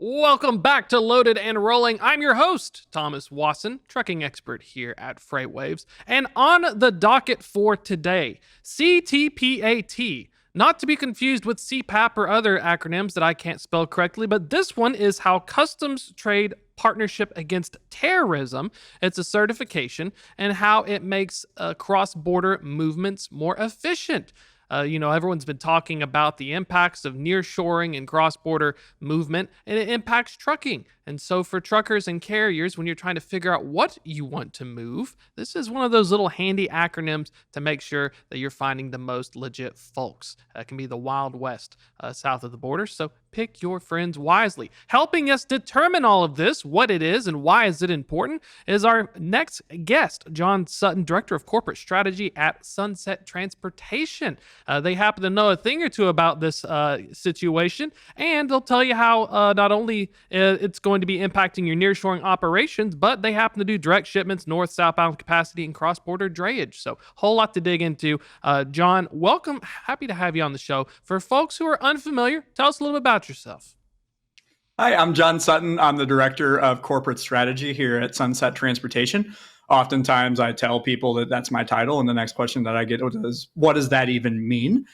Welcome back to Loaded and Rolling. I'm your host, Thomas Wasson, trucking expert here at FreightWaves. And on the docket for today, CTPAT. Not to be confused with CPAP or other acronyms that I can't spell correctly, but this one is how Customs Trade Partnership Against Terrorism. It's a certification and how it makes cross-border movements more efficient. Everyone's been talking about the impacts of nearshoring and cross-border movement, and it impacts trucking. And so for truckers and carriers, when you're trying to figure out what you want to move, this is one of those little handy acronyms to make sure that you're finding the most legit folks. It can be the Wild West south of the border, so pick your friends wisely. Helping us determine all of this, what it is and why is it important, is our next guest, John Sutton, Director of Corporate Strategy at Sunset Transportation. They happen to know a thing or two about this situation, and they'll tell you how not only it's going to be impacting your nearshoring operations, but they happen to do direct shipments, north-southbound capacity, and cross-border drayage. So, whole lot to dig into. John, welcome. Happy to have you on the show. For folks who are unfamiliar, tell us a little bit about yourself. Hi, I'm John Sutton. I'm the Director of Corporate Strategy here at Sunset Transportation. Oftentimes I tell people that that's my title, and the next question that I get is, what does that even mean?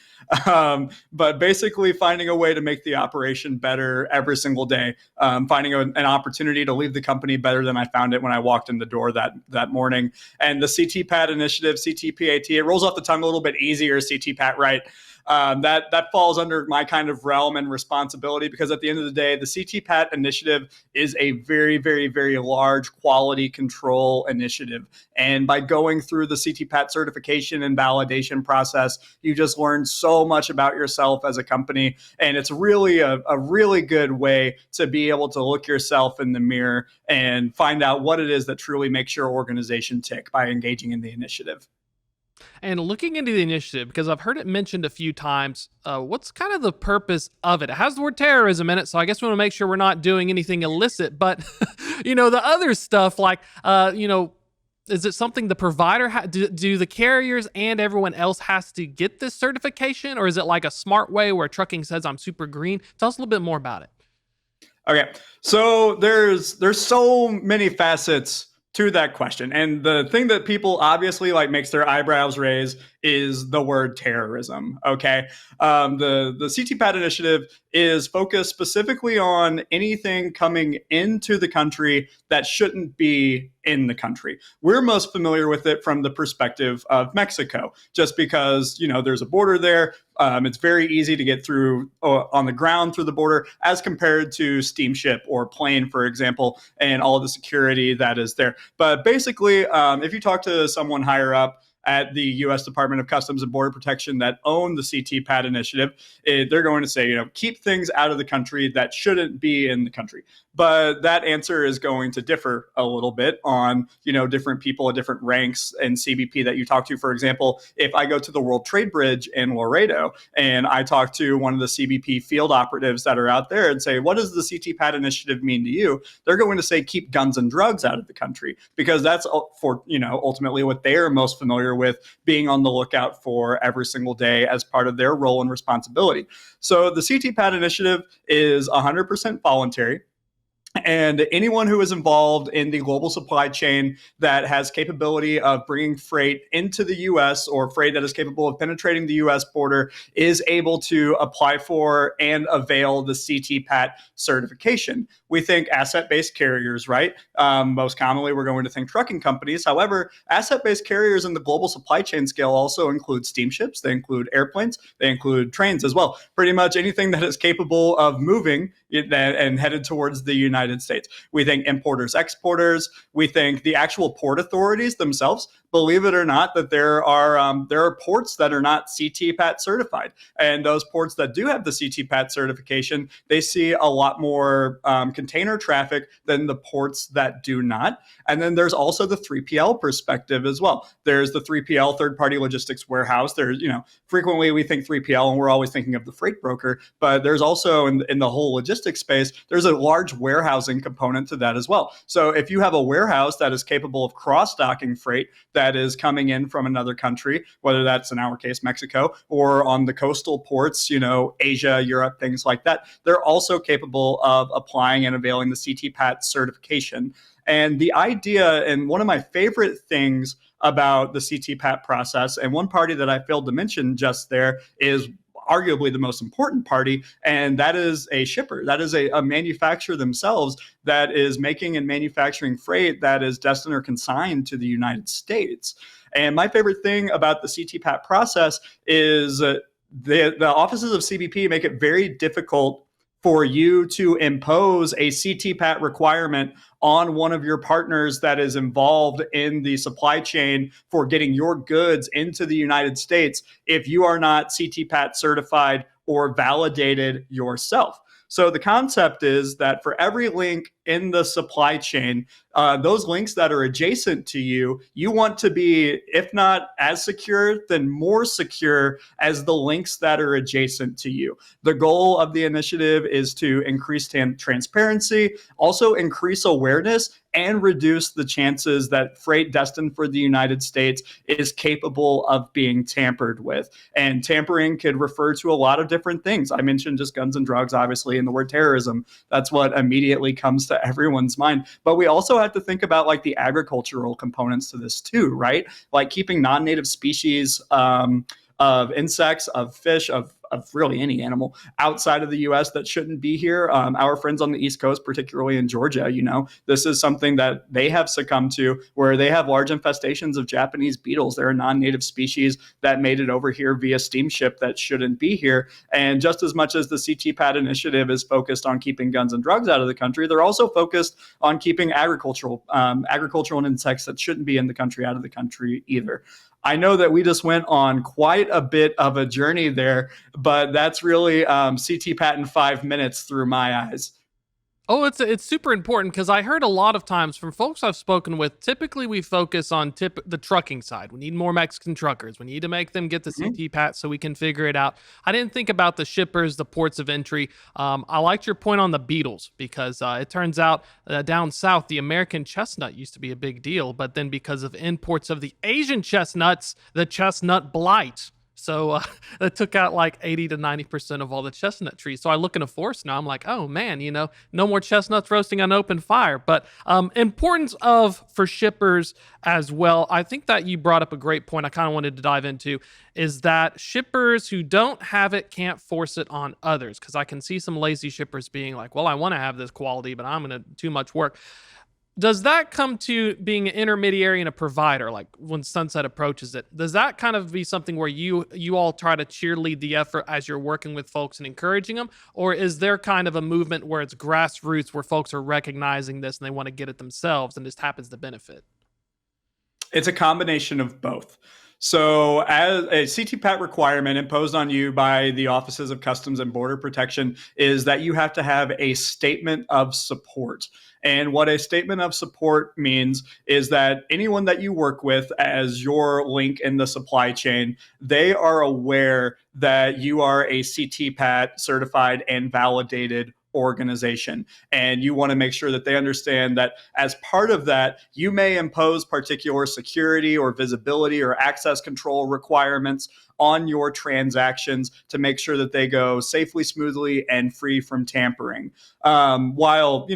But basically finding a way to make the operation better every single day, finding an opportunity to leave the company better than I found it when I walked in the door that morning. And the CTPAT initiative, CTPAT, it rolls off the tongue a little bit easier, CTPAT, right? That falls under my kind of realm and responsibility, because at the end of the day, the CTPAT initiative is a very, very, very large quality control initiative. And by going through the CTPAT certification and validation process, you just learn so much about yourself as a company. And it's really a really good way to be able to look yourself in the mirror and find out what it is that truly makes your organization tick by engaging in the initiative. And looking into the initiative, because I've heard it mentioned a few times, what's kind of the purpose of it? It has the word terrorism in it, so I guess we want to make sure we're not doing anything illicit. But, the other stuff like, is it something the provider, do the carriers and everyone else has to get this certification? Or is it like a smart way where trucking says I'm super green? Tell us a little bit more about it. Okay, so there's so many facets to that question. And the thing that people obviously makes their eyebrows raise is the word terrorism. Okay. The CTPAT initiative is focused specifically on anything coming into the country that shouldn't be in the country. We're most familiar with it from the perspective of Mexico, just because, there's a border there. It's very easy to get through on the ground through the border as compared to steamship or plane, for example, and all the security that is there. But basically, if you talk to someone higher up at the U.S. Department of Customs and Border Protection that own the CTPAT initiative, they're going to say, keep things out of the country that shouldn't be in the country. But that answer is going to differ a little bit on, different people at different ranks and CBP that you talk to. For example, if I go to the World Trade Bridge in Laredo and I talk to one of the CBP field operatives that are out there and say, what does the CTPAT initiative mean to you? They're going to say, keep guns and drugs out of the country, because that's for, ultimately what they are most familiar with being on the lookout for every single day as part of their role and responsibility. So the CTPAT initiative is 100% voluntary. And anyone who is involved in the global supply chain that has capability of bringing freight into the U.S. or freight that is capable of penetrating the U.S. border is able to apply for and avail the CTPAT certification. We think asset-based carriers, right? Most commonly, we're going to think trucking companies. However, asset-based carriers in the global supply chain scale also include steamships. They include airplanes. They include trains as well. Pretty much anything that is capable of moving and headed towards the United States. We think importers, exporters. We think the actual port authorities themselves. Believe it or not, that there are ports that are not CTPAT certified, and those ports that do have the CTPAT certification, they see a lot more container traffic than the ports that do not. And then there's also the 3PL perspective as well. There's the 3PL, third-party logistics warehouse. There's, frequently we think 3PL and we're always thinking of the freight broker, but there's also in the whole logistics space, there's a large warehousing component to that as well. So if you have a warehouse that is capable of cross-docking freight that is coming in from another country, whether that's in our case, Mexico, or on the coastal ports, Asia, Europe, things like that. They're also capable of applying and availing the CTPAT certification. And the idea, and one of my favorite things about the CTPAT process, and one party that I failed to mention just there is arguably the most important party, and that is a shipper. That is a manufacturer themselves that is making and manufacturing freight that is destined or consigned to the United States. And my favorite thing about the CTPAT process is the offices of CBP make it very difficult for you to impose a CTPAT requirement on one of your partners that is involved in the supply chain for getting your goods into the United States if you are not CTPAT certified or validated yourself. So the concept is that for every link in the supply chain, those links that are adjacent to you, you want to be, if not as secure, then more secure as the links that are adjacent to you. The goal of the initiative is to increase transparency, also increase awareness, and reduce the chances that freight destined for the United States is capable of being tampered with. And tampering could refer to a lot of different things. I mentioned just guns and drugs, obviously, and the word terrorism. That's what immediately comes to everyone's mind. But we also have to think about like the agricultural components to this too, right? Like keeping non-native species of insects, of fish, of really any animal outside of the U.S. that shouldn't be here. Our friends on the East Coast, particularly in Georgia, this is something that they have succumbed to, where they have large infestations of Japanese beetles. They're a non-native species that made it over here via steamship that shouldn't be here. And just as much as the CTPAT initiative is focused on keeping guns and drugs out of the country, they're also focused on keeping agricultural and insects that shouldn't be in the country out of the country either. I know that we just went on quite a bit of a journey there, but that's really CTPAT in 5 minutes through my eyes. Oh, it's super important because I heard a lot of times from folks I've spoken with. Typically, we focus on the trucking side. We need more Mexican truckers. We need to make them get the CTPAT so we can figure it out. I didn't think about the shippers, the ports of entry. I liked your point on the beetles because it turns out down south, the American chestnut used to be a big deal, but then because of imports of the Asian chestnuts, the chestnut blight. So that took out like 80 to 90% of all the chestnut trees. So I look in a forest now, I'm like, oh man, no more chestnuts roasting on open fire. But importance for shippers as well. I think that you brought up a great point I kind of wanted to dive into is that shippers who don't have it can't force it on others. Because I can see some lazy shippers being like, well, I want to have this quality, but I'm going to too much work. Does that come to being an intermediary and a provider, like when Sunset approaches it? Does that kind of be something where you all try to cheerlead the effort as you're working with folks and encouraging them? Or is there kind of a movement where it's grassroots, where folks are recognizing this and they want to get it themselves and just happens to benefit? It's a combination of both. So as a CTPAT requirement imposed on you by the Offices of Customs and Border Protection is that you have to have a statement of support. And what a statement of support means is that anyone that you work with as your link in the supply chain, they are aware that you are a CTPAT certified and validated organization. And you want to make sure that they understand that as part of that, you may impose particular security or visibility or access control requirements on your transactions to make sure that they go safely, smoothly, and free from tampering. While,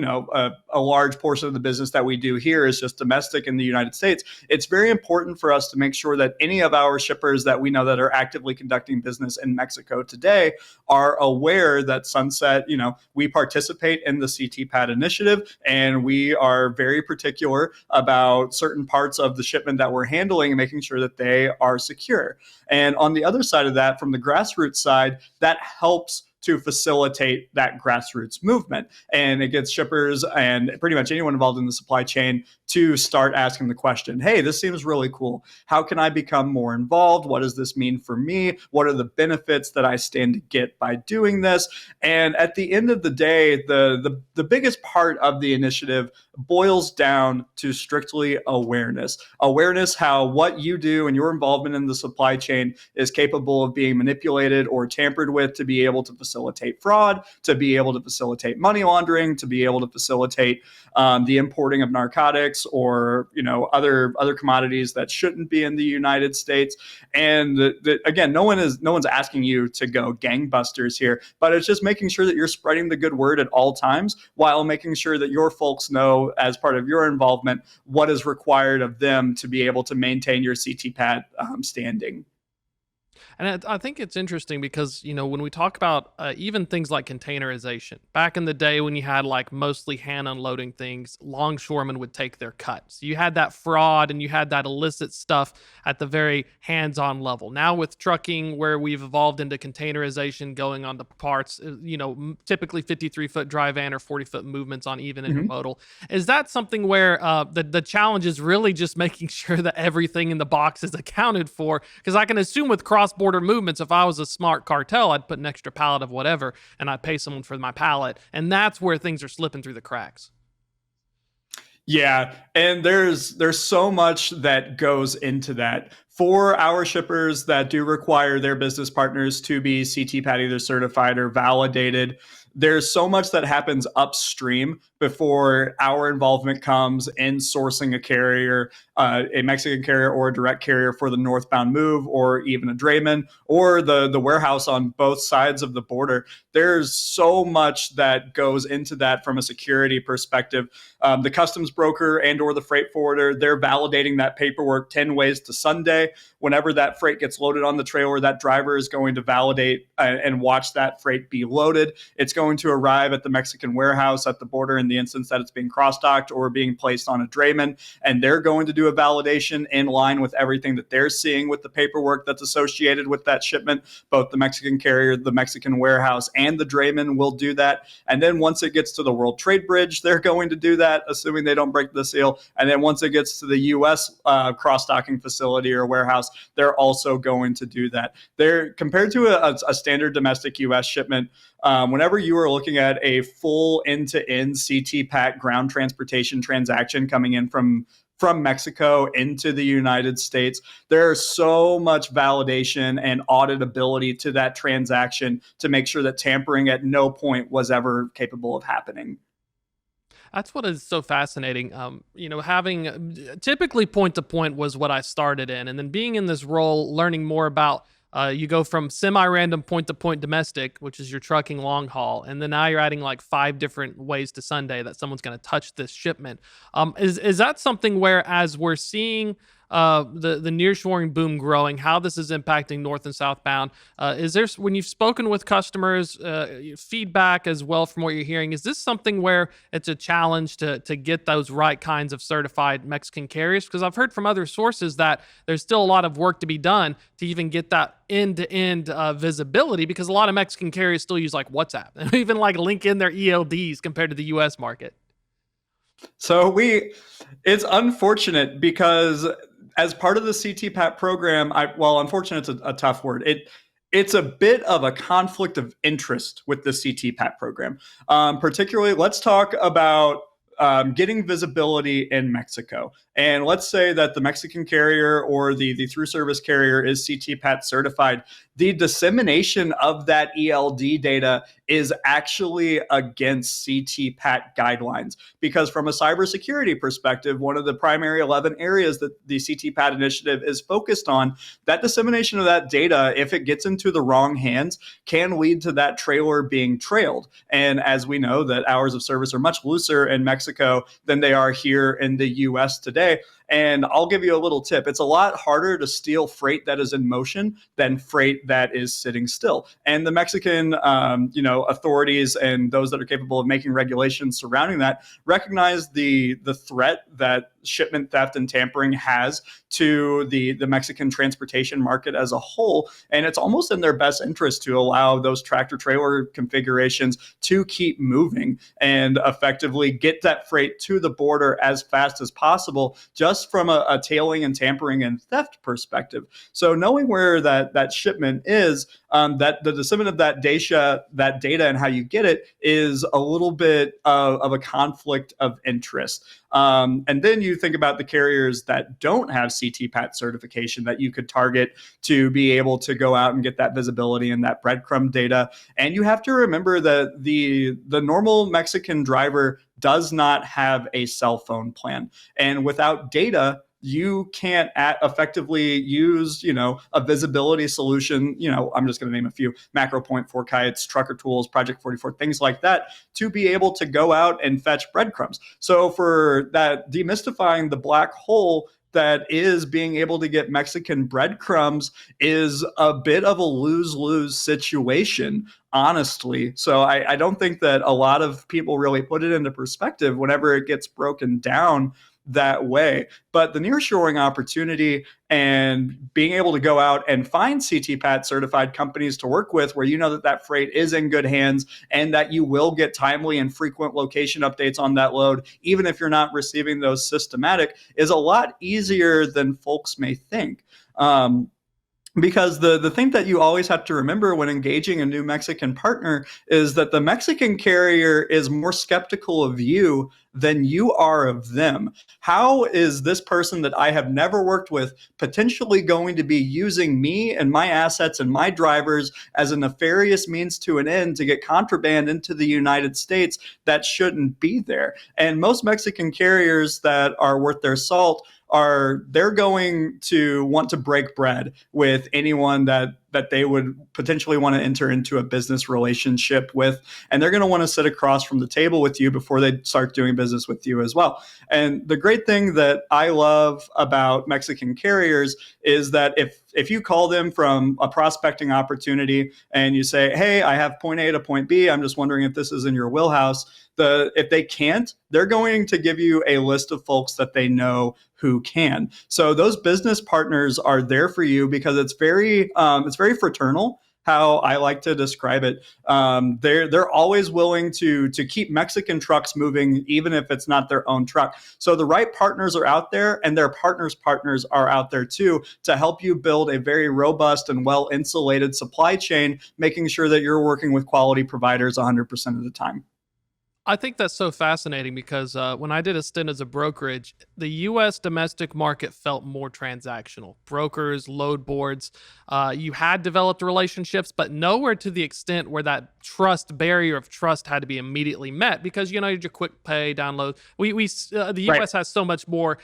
a large portion of the business that we do here is just domestic in the United States, it's very important for us to make sure that any of our shippers that we know that are actively conducting business in Mexico today are aware that Sunset, we participate in the CTPAT initiative, and we are very particular about certain parts of the shipment that we're handling and making sure that they are secure. And on the other side of that, from the grassroots side, that helps to facilitate that grassroots movement. And it gets shippers and pretty much anyone involved in the supply chain to start asking the question, hey, this seems really cool. How can I become more involved? What does this mean for me? What are the benefits that I stand to get by doing this? And at the end of the day, the biggest part of the initiative boils down to strictly awareness. Awareness how what you do and your involvement in the supply chain is capable of being manipulated or tampered with to be able to facilitate facilitate fraud, to be able to facilitate money laundering, to be able to facilitate the importing of narcotics or other commodities that shouldn't be in the United States. And again, no one's asking you to go gangbusters here, but it's just making sure that you're spreading the good word at all times while making sure that your folks know, as part of your involvement, what is required of them to be able to maintain your CTPAT standing. And I think it's interesting because, when we talk about even things like containerization, back in the day when you had like mostly hand unloading things, longshoremen would take their cut. So you had that fraud and you had that illicit stuff at the very hands on level. Now with trucking, where we've evolved into containerization going on to parts, typically 53-foot dry van or 40-foot movements on even intermodal. Is that something where the challenge is really just making sure that everything in the box is accounted for? Because I can assume with cross-border movements, if I was a smart cartel, I'd put an extra pallet of whatever and I'd pay someone for my pallet. And that's where things are slipping through the cracks. Yeah, and there's so much that goes into that. For our shippers that do require their business partners to be CTPAT either certified or validated, there's so much that happens upstream before our involvement comes in sourcing a carrier, a Mexican carrier or a direct carrier for the northbound move, or even a drayman or the warehouse on both sides of the border. There's so much that goes into that from a security perspective. The customs broker and or the freight forwarder, they're validating that paperwork 10 ways to Sunday. Whenever that freight gets loaded on the trailer, that driver is going to validate and watch that freight be loaded. It's going to arrive at the Mexican warehouse at the border in the instance that it's being cross-docked or being placed on a drayman, and they're going to do a validation in line with everything that they're seeing with the paperwork that's associated with that shipment. Both the Mexican carrier, the Mexican warehouse, and the drayman will do that. And then once it gets to the World Trade Bridge, they're going to do that, assuming they don't break the seal. And then once it gets to the U.S. Cross-docking facility or warehouse, they're also going to do that. They're compared to a standard domestic U.S. shipment. Whenever you are looking at a full end-to-end CTPAT ground transportation transaction coming in from Mexico into the United States, there's so much validation and auditability to that transaction to make sure that tampering at no point was ever capable of happening. That's what is so fascinating. Having typically point to point was what I started in, and then being in this role, learning more about. You go from semi-random point-to-point domestic, which is your trucking long haul, and then now you're adding like 5 different ways to Sunday that someone's going to touch this shipment. Is that something where, as we're seeing the nearshoring boom growing, how this is impacting north and southbound? Is there, when you've spoken with customers, feedback as well from what you're hearing, is this something where it's a challenge to get those right kinds of certified Mexican carriers? Because I've heard from other sources that there's still a lot of work to be done to even get that end-to-end visibility, because a lot of Mexican carriers still use like WhatsApp and even like link in their ELDs compared to the US market. So it's unfortunate because as part of the CTPAT program, unfortunate is a tough word. It's a bit of a conflict of interest with the CTPAT program. Particularly, let's talk about getting visibility in Mexico. And let's say that the Mexican carrier or the through service carrier is CTPAT certified. The dissemination of that ELD data is actually against CTPAT guidelines, because from a cybersecurity perspective, one of the primary 11 areas that the CTPAT initiative is focused on, that dissemination of that data, if it gets into the wrong hands, can lead to that trailer being trailed. And as we know, that hours of service are much looser in Mexico than they are here in the US today. And I'll give you a little tip. It's a lot harder to steal freight that is in motion than freight that is sitting still. And the Mexican, authorities and those that are capable of making regulations surrounding that recognize the threat that shipment theft and tampering has to the Mexican transportation market as a whole. And it's almost in their best interest to allow those tractor trailer configurations to keep moving and effectively get that freight to the border as fast as possible, just from a tailing and tampering and theft perspective. So knowing where that shipment is, that the dissemination of that data and how you get it is a little bit of a conflict of interest. And then you think about the carriers that don't have CTPAT certification that you could target to be able to go out and get that visibility and that breadcrumb data. And you have to remember that the normal Mexican driver does not have a cell phone plan. And without data, you can't effectively use, a visibility solution. I'm just going to name a few: MacroPoint, 4Kites, Trucker Tools, Project 44, things like that, to be able to go out and fetch breadcrumbs. So for that, demystifying the black hole that is being able to get Mexican breadcrumbs is a bit of a lose-lose situation, honestly. So I don't think that a lot of people really put it into perspective whenever it gets broken down that way. But the nearshoring opportunity and being able to go out and find CTPAT certified companies to work with, where you know that freight is in good hands and that you will get timely and frequent location updates on that load, even if you're not receiving those systematic, is a lot easier than folks may think. Because the thing that you always have to remember when engaging a new Mexican partner is that the Mexican carrier is more skeptical of you than you are of them. How is this person that I have never worked with potentially going to be using me and my assets and my drivers as a nefarious means to an end to get contraband into the United States that shouldn't be there? And most Mexican carriers that are worth their salt they're going to want to break bread with anyone that they would potentially want to enter into a business relationship with. And they're going to want to sit across from the table with you before they start doing business with you as well. And the great thing that I love about Mexican carriers is that if you call them from a prospecting opportunity and you say, hey, I have point A to point B, I'm just wondering if this is in your wheelhouse. If they can't, they're going to give you a list of folks that they know who can. So those business partners are there for you because it's very fraternal, how I like to describe it. They're always willing to keep Mexican trucks moving, even if it's not their own truck. So the right partners are out there, and their partners' partners are out there too, to help you build a very robust and well-insulated supply chain, making sure that you're working with quality providers 100% of the time. I think that's so fascinating because when I did a stint as a brokerage, the U.S. domestic market felt more transactional. Brokers, load boards, you had developed relationships, but nowhere to the extent where that barrier of trust had to be immediately met because, your quick pay download. The U.S. has so much more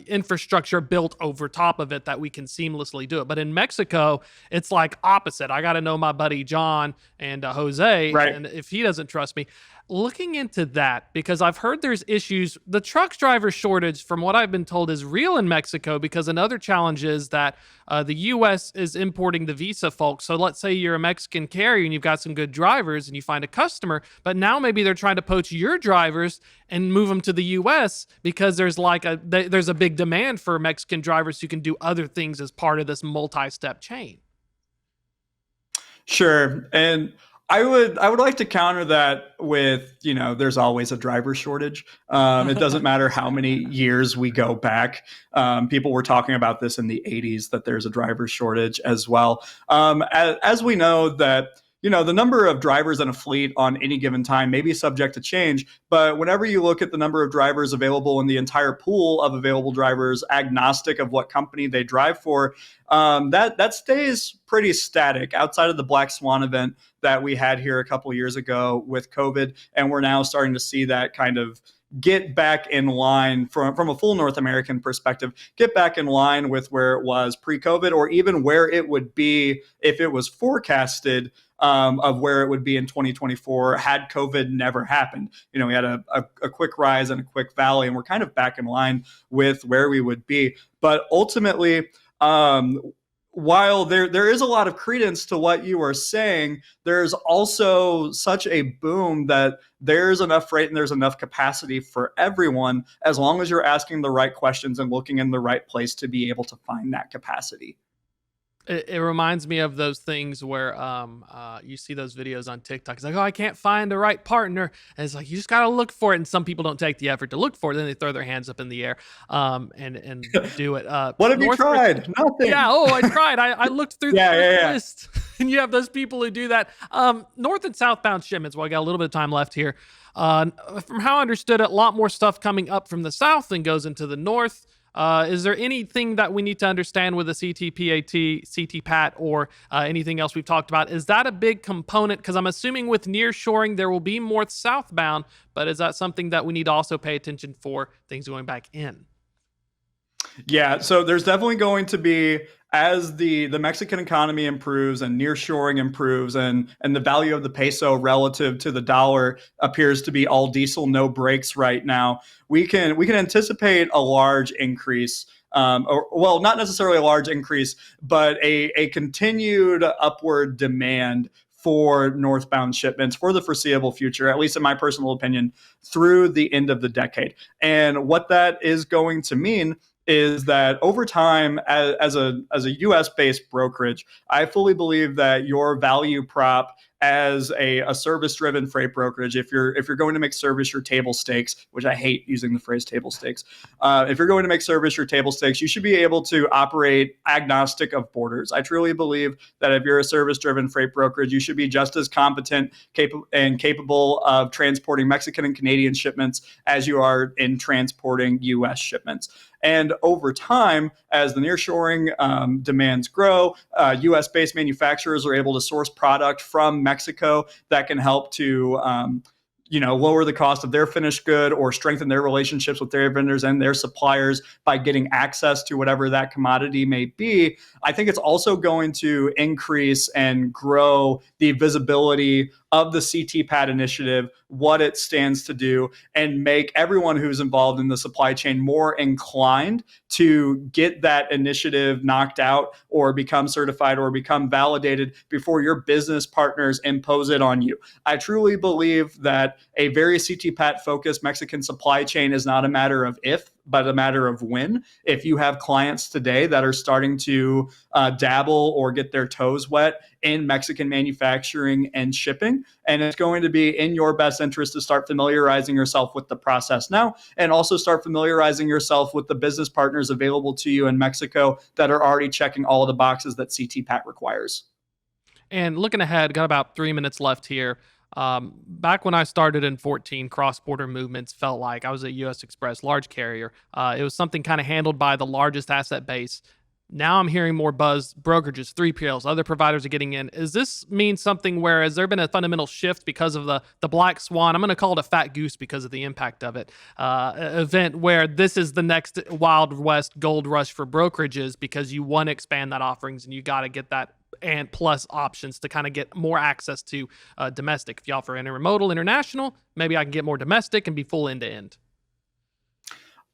infrastructure built over top of it that we can seamlessly do it. But in Mexico, it's like opposite. I got to know my buddy John and Jose, right. And if he doesn't trust me, looking into that, because I've heard there's issues. The truck driver shortage, from what I've been told, is real in Mexico because another challenge is that the U.S. is importing the visa folks. So let's say you're a Mexican carrier and you've got some good drivers and you find a customer, but now maybe they're trying to poach your drivers and move them to the U.S. because there's there's a big demand for Mexican drivers who can do other things as part of this multi-step chain. Sure. And I would like to counter that with, there's always a driver shortage. It doesn't matter how many years we go back. People were talking about this in the 80s, that there's a driver shortage as well. As we know that, the number of drivers in a fleet on any given time may be subject to change, but whenever you look at the number of drivers available in the entire pool of available drivers, agnostic of what company they drive for, that stays pretty static outside of the Black Swan event that we had here a couple years ago with COVID. And we're now starting to see that kind of get back in line from a full North American perspective, get back in line with where it was pre-COVID, or even where it would be if it was forecasted of where it would be in 2024 had COVID never happened. We had a quick rise and a quick valley, and we're kind of back in line with where we would be. But ultimately, while there is a lot of credence to what you are saying, there's also such a boom that there's enough freight and there's enough capacity for everyone, as long as you're asking the right questions and looking in the right place to be able to find that capacity. It reminds me of those things where you see those videos on TikTok. It's like, oh, I can't find the right partner. And it's like, you just got to look for it. And some people don't take the effort to look for it. Then they throw their hands up in the air and do it. What have you tried? Nothing. Yeah. Oh, I tried. I looked through the list. and you have those people who do that. North and southbound shipments. Well, I got a little bit of time left here. From how I understood it, a lot more stuff coming up from the south than goes into the north. Is there anything that we need to understand with the CTPAT, CTPAT, or anything else we've talked about? Is that a big component? Because I'm assuming with nearshoring, there will be more southbound, but is that something that we need to also pay attention for things going back in? Yeah, so there's definitely going to be, as the Mexican economy improves and nearshoring improves, and the value of the peso relative to the dollar appears to be all diesel, no brakes right now. We can anticipate a large increase. Or, well, not necessarily a large increase, but a continued upward demand for northbound shipments for the foreseeable future, at least in my personal opinion, through the end of the decade. And what that is going to mean is that over time, as a US based brokerage, I fully believe that your value prop as a service driven freight brokerage, if you're going to make service your table stakes, which I hate using the phrase table stakes, if you're going to make service your table stakes, you should be able to operate agnostic of borders. I truly believe that if you're a service driven freight brokerage, you should be just as competent capable of transporting Mexican and Canadian shipments as you are in transporting US shipments. And over time, as the nearshoring demands grow, US-based manufacturers are able to source product from Mexico that can help to lower the cost of their finished good or strengthen their relationships with their vendors and their suppliers by getting access to whatever that commodity may be. I think it's also going to increase and grow the visibility of the CTPAT initiative, what it stands to do, and make everyone who's involved in the supply chain more inclined to get that initiative knocked out or become certified or become validated before your business partners impose it on you. I truly believe that a very CTPAT focused Mexican supply chain is not a matter of if, but a matter of when. If you have clients today that are starting to dabble or get their toes wet in Mexican manufacturing and shipping, and it's going to be in your best interest to start familiarizing yourself with the process now, and also start familiarizing yourself with the business partners available to you in Mexico that are already checking all of the boxes that CTPAT requires. And looking ahead, got about 3 minutes left here. Back when I started in 14, cross-border movements felt like I was at U.S. Express, large carrier. It was something kind of handled by the largest asset base. Now I'm hearing more buzz, brokerages, 3PLs, other providers are getting in. Does this mean something where has there been a fundamental shift because of the black swan? I'm going to call it a fat goose because of the impact of it. Event where this is the next Wild West gold rush for brokerages because you want to expand that offerings and you got to get that and plus options to kind of get more access to domestic. If you offer intermodal, international, maybe I can get more domestic and be full end to end.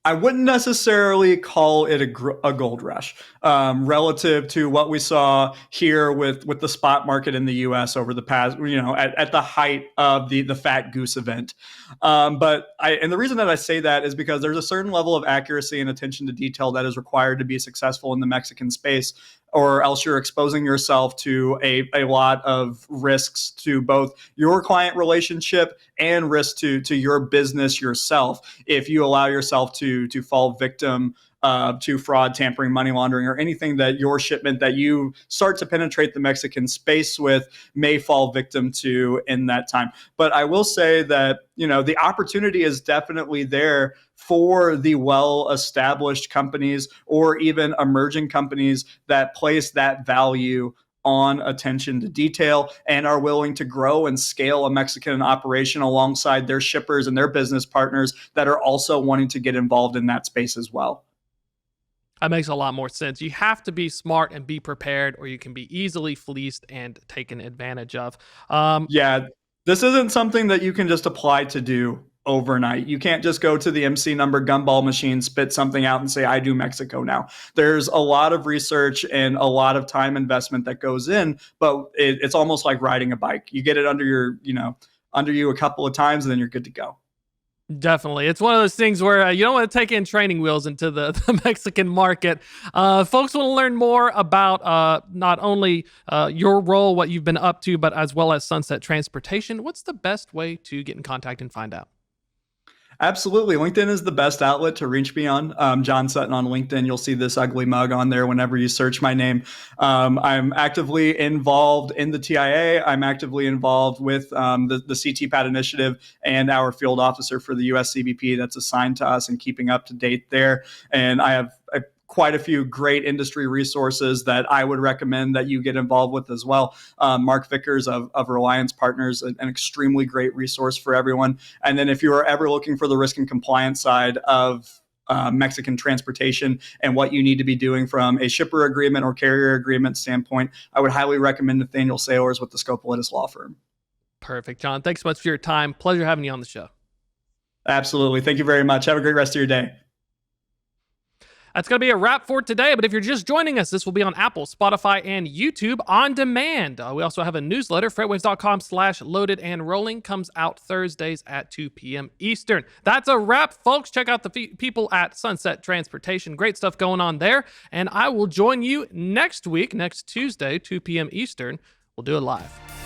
I wouldn't necessarily call it a gold rush relative to what we saw here with the spot market in the U.S. over the past, at the height of the Fat Goose event. And the reason that I say that is because there's a certain level of accuracy and attention to detail that is required to be successful in the Mexican space, or else you're exposing yourself to a lot of risks to both your client relationship and risk to your business yourself if you allow yourself to fall victim to fraud, tampering, money laundering, or anything that your shipment that you start to penetrate the Mexican space with may fall victim to in that time. But I will say that, the opportunity is definitely there for the well-established companies or even emerging companies that place that value on attention to detail and are willing to grow and scale a Mexican operation alongside their shippers and their business partners that are also wanting to get involved in that space as well. That makes a lot more sense. You have to be smart and be prepared, or you can be easily fleeced and taken advantage of. Yeah, this isn't something that you can just apply to do overnight. You can't just go to the MC number gumball machine, spit something out and say, I do Mexico now. There's a lot of research and a lot of time investment that goes in, but it's almost like riding a bike. You get it under you a couple of times and then you're good to go. Definitely. It's one of those things where you don't want to take in training wheels into the Mexican market. Folks want to learn more about not only your role, what you've been up to, but as well as Sunset Transportation. What's the best way to get in contact and find out? Absolutely. LinkedIn is the best outlet to reach me on. John Sutton on LinkedIn. You'll see this ugly mug on there whenever you search my name. I'm actively involved in the TIA. I'm actively involved with the CTPAT initiative and our field officer for the US CBP that's assigned to us and keeping up to date there. And I have quite a few great industry resources that I would recommend that you get involved with as well. Mark Vickers of Reliance Partners, an extremely great resource for everyone. And then if you are ever looking for the risk and compliance side of Mexican transportation and what you need to be doing from a shipper agreement or carrier agreement standpoint, I would highly recommend Nathaniel Sailors with the Scopelitis Law Firm. Perfect, John. Thanks so much for your time. Pleasure having you on the show. Absolutely. Thank you very much. Have a great rest of your day. That's going to be a wrap for today, but if you're just joining us, this will be on Apple, Spotify, and YouTube on demand. We also have a newsletter, freightwaves.com/loaded and rolling, comes out Thursdays at 2 p.m. Eastern. That's a wrap, folks. Check out the people at Sunset Transportation. Great stuff going on there, and I will join you next week, next Tuesday, 2 p.m. Eastern. We'll do it live.